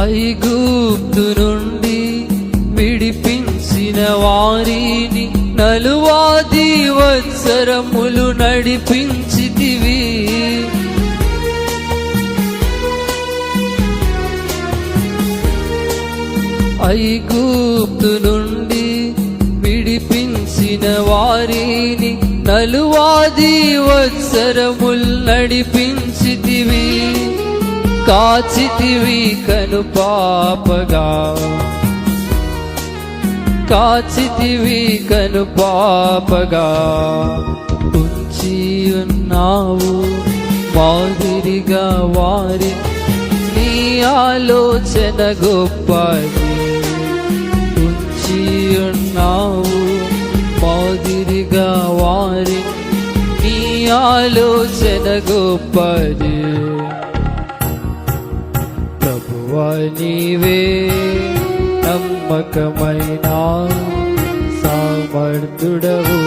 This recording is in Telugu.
ఐగుప్తు నుండి విడిపించిన వారిని 40 సంవత్సరములు నడిపించితివి. ఐగుప్తు నుండి విడిపించిన వారిని 40 సంవత్సరములు నడిపించితివి. కాచితివి కనుపాపగా, కాచితివి కనుపాపగా, ఉంచి ఉన్నావు మాదిరిగా వారి. నీ ఆలోచన గొప్పది, ఉంచి ఉన్నావు మాదిరిగా వారి. నీ ఆలోచన గొప్పది. ప్రభువా నీవే నమ్మకమైన సమర్థుడవు.